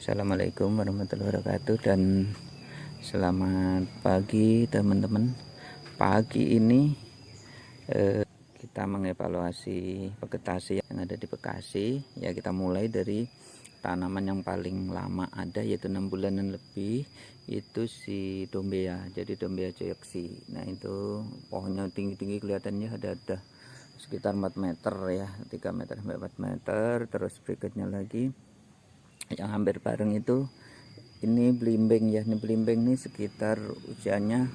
Assalamualaikum warahmatullahi wabarakatuh dan selamat pagi teman-teman. Pagi ini kita mengevaluasi vegetasi yang ada di Bekasi. Ya, kita mulai dari tanaman yang paling lama ada, yaitu 6 bulanan lebih, itu si dombea. Jadi dombea joyoksi. Nah, itu pohonnya tinggi-tinggi, kelihatannya ada sekitar 4 meter ya, 3 meter sampai 4 meter. Terus berikutnya lagi yang hampir bareng itu ini belimbing ya. Ini belimbing ini sekitar usianya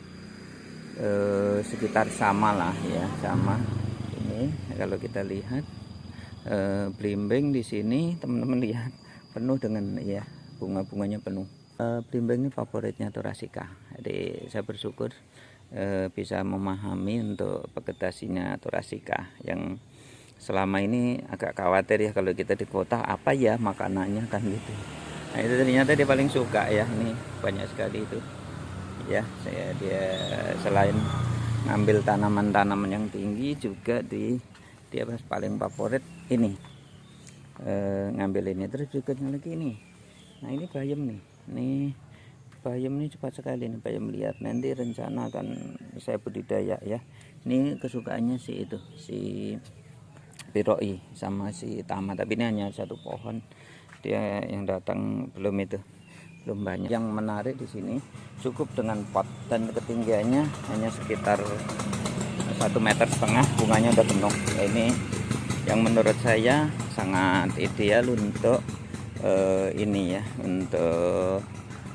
sekitar sama lah ya, sama ini. Kalau kita lihat belimbing di sini, teman-teman lihat penuh dengan ya, bunga-bunganya penuh. Belimbing ini favoritnya Thoracica. Jadi saya bersyukur bisa memahami untuk vegetasinya Thoracica yang selama ini agak khawatir ya, kalau kita di kota apa ya makanannya kan gitu. Nah, itu ternyata dia paling suka ya, ini banyak sekali itu ya. Dia selain ngambil tanaman-tanaman yang tinggi juga dia paling favorit ini ngambil ini. Terus berikutnya lagi ini, nah ini bayam nih, ini bayam ini cepat sekali nih bayam liar. Nanti rencana akan saya budidaya ya. Ini kesukaannya si Piroi sama si Tama, tapi ini hanya satu pohon. Dia yang datang belum banyak. Yang menarik di sini cukup dengan pot dan ketinggiannya hanya sekitar 1,5 meter, bunganya udah penuh. Nah, ini yang menurut saya sangat ideal untuk ini ya, untuk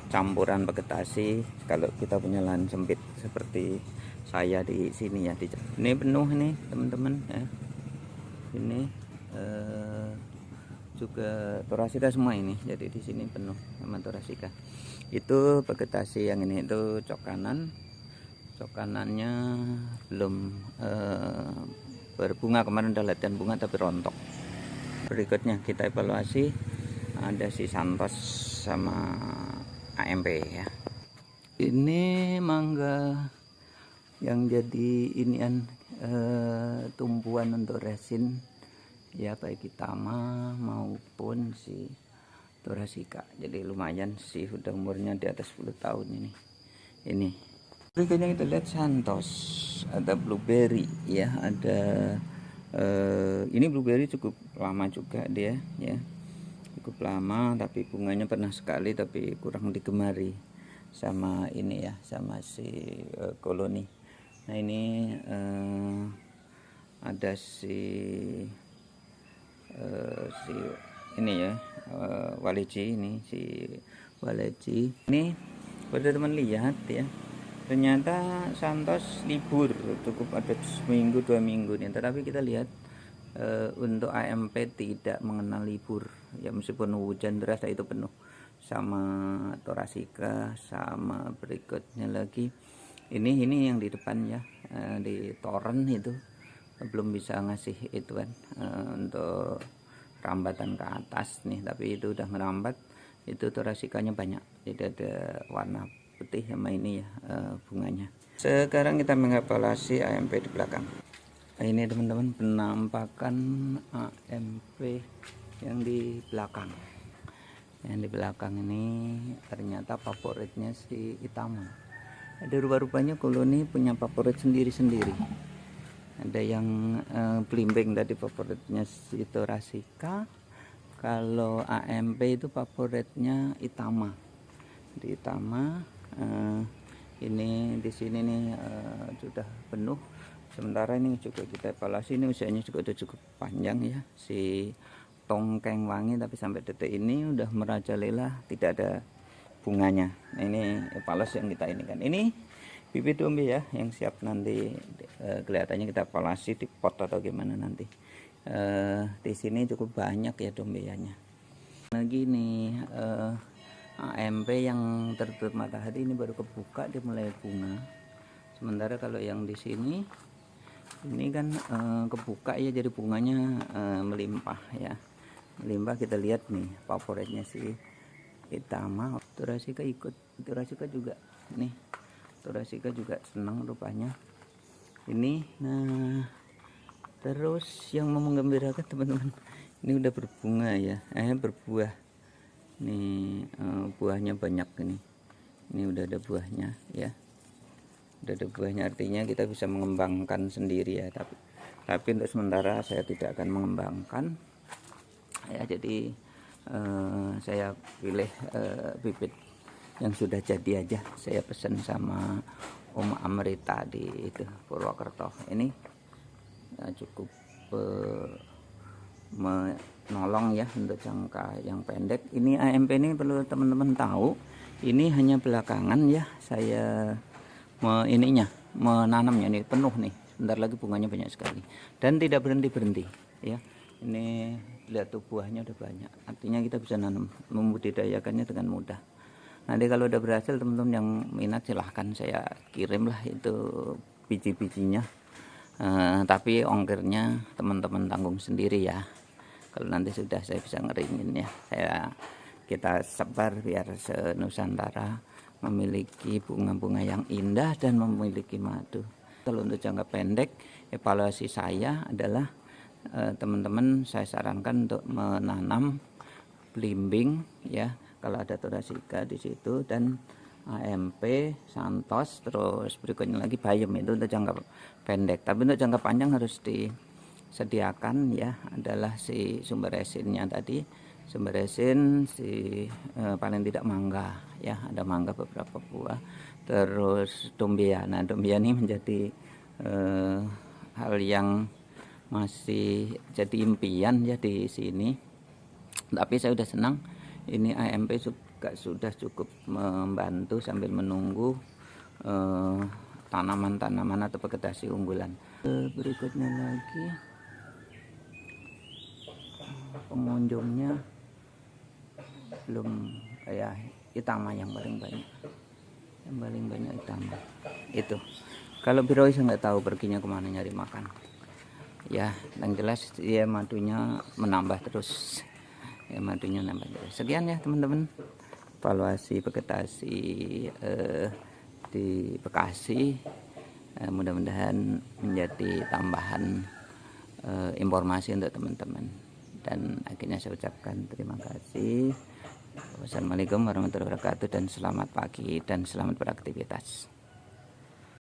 campuran vegetasi kalau kita punya lahan sempit seperti saya di sini ya. Ini penuh nih teman-teman ya. Ini juga Thoracica semua ini, jadi di sini penuh sama Thoracica. Itu vegetasi yang ini itu cokanannya belum berbunga. Kemarin udah latihan bunga tapi rontok. Berikutnya kita evaluasi ada si Santos sama AMP ya. Ini mangga yang jadi inian tumpuan untuk resin ya, baik Tama maupun si Thoracica. Jadi lumayan sih, udah umurnya di atas 10 tahun ini. Berikutnya kita lihat Santos, ada blueberry ya, ada ini blueberry cukup lama juga dia ya, cukup lama, tapi bunganya pernah sekali tapi kurang digemari sama ini ya, sama si koloni. Nah, ini ada si ini ya, waleci. Ini si waleci ini, pada teman lihat ya, ternyata Santos libur cukup ada seminggu 2 minggu nih. Tetapi kita lihat untuk AMP tidak mengenal libur ya, meskipun hujan deras itu penuh. Sama Thoracica, sama berikutnya lagi ini yang di depan ya, di toren itu belum bisa ngasih itu kan untuk rambatan ke atas nih, tapi itu udah ngerambat. Itu Thoracicanya banyak, jadi ada warna putih sama ini ya bunganya. Sekarang kita mengevaluasi AMP di belakang. Nah, ini teman-teman penampakan AMP yang di belakang. Yang di belakang ini ternyata favoritnya si Itama. Ada rupa-rupanya koloni punya favorit sendiri-sendiri. Ada yang belimbing tadi favoritnya si Thoracica. Kalau AMP itu favoritnya Itama. Di Itama ini di sini nih sudah penuh. Sementara ini juga kita evaluasi, ini usianya juga udah cukup panjang ya, si tongkeng wangi, tapi sampai detik ini udah merajalela, tidak ada bunganya. Nah, ini evaluasi yang kita ini kan. Ini bibit dombe ya, yang siap nanti kelihatannya kita evaluasi di pot atau gimana nanti. Di sini cukup banyak ya dombeanya. Lagi nih AMP yang tertutup matahari ini baru kebuka, dia mulai bunga. Sementara kalau yang di sini ini kan kebuka ya, jadi bunganya melimpah ya, melimpah. Kita lihat nih favoritnya si Itama. Thoracica ikut, Thoracica juga nih, Thoracica juga senang rupanya ini. Nah, terus yang menggembirakan teman-teman, ini udah berbunga ya, berbuah Ini buahnya banyak ini. Ini udah ada buahnya ya. Udah ada buahnya, artinya kita bisa mengembangkan sendiri ya. Tapi untuk sementara saya tidak akan mengembangkan. Ya, jadi saya pilih bibit yang sudah jadi aja. Saya pesan sama Om Amrita di itu Purwokerto. Ini ya, cukup menolong ya untuk jangka yang pendek. Ini AMP ini perlu teman-teman tahu, ini hanya belakangan ya saya menanamnya, ini penuh nih, sebentar lagi bunganya banyak sekali dan tidak berhenti ya. Ini lihat tuh buahnya udah banyak, artinya kita bisa nanam, membudidayakannya dengan mudah. Nanti kalau udah berhasil, teman-teman yang minat silahkan saya kirim lah itu biji-bijinya. Tapi ongkirnya teman-teman tanggung sendiri ya. Kalau nanti sudah saya bisa ngeringin ya, kita sebar biar se-Nusantara memiliki bunga-bunga yang indah dan memiliki madu. Kalau untuk jangka pendek, evaluasi saya adalah teman-teman saya sarankan untuk menanam belimbing ya, kalau ada Thoracica di situ, dan AMP, Santos, terus berikutnya lagi bayam, itu untuk jangka pendek. Tapi untuk jangka panjang harus disediakan ya, adalah si sumber resinnya tadi, sumber resin paling tidak mangga ya, ada mangga beberapa buah, terus dombia. Nah, dombia ini menjadi hal yang masih jadi impian ya di sini. Tapi saya sudah senang ini AMP juga sudah cukup membantu sambil menunggu tanaman-tanaman atau vegetasi unggulan. Berikutnya lagi pengunjungnya belum ya, Itama yang paling banyak Itama itu. Kalau Biroi saya nggak tahu perginya kemana nyari makan ya, yang jelas dia madunya menambah terus ya, madunya nambah terus. Sekian ya teman-teman, evaluasi vegetasi di Bekasi, mudah-mudahan menjadi tambahan informasi untuk teman-teman, dan akhirnya saya ucapkan terima kasih. Wassalamualaikum warahmatullahi wabarakatuh, dan selamat pagi dan selamat beraktivitas.